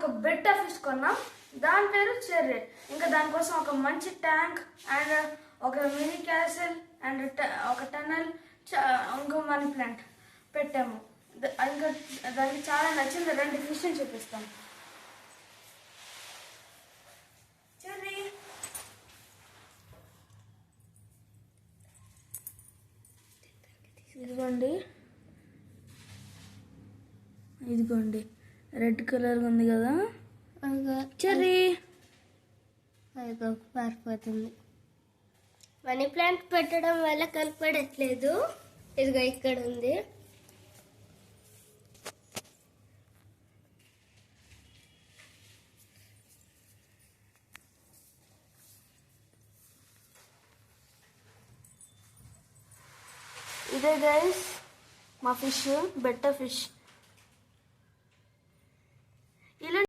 ఒక బెట్ట ఫిష్ కొన్నాం. దాని పేరు చెర్రీ. ఇంకా దానికోసం ఒక మంచి ట్యాంక్ అండ్ ఒక మినీ క్యాసిల్ అండ్ ఒక టనల్, ఇంకో మనీ ప్లాంట్ పెట్టాము. ఇంకా దానికి చాలా నచ్చింది. 2 ఫిష్ని చూపిస్తాం. చెర్రీ, ఇదిగోండి రెడ్ కలర్ ఉంది కదా చెర్రీ. పారిపోతుంది. మనీ ప్లాంట్ పెట్టడం వల్ల కనపడట్లేదు. ఇదిగో ఇక్కడ ఉంది. ఇదే గైస్ మా ఫిష్, బెట్ట ఫిష్.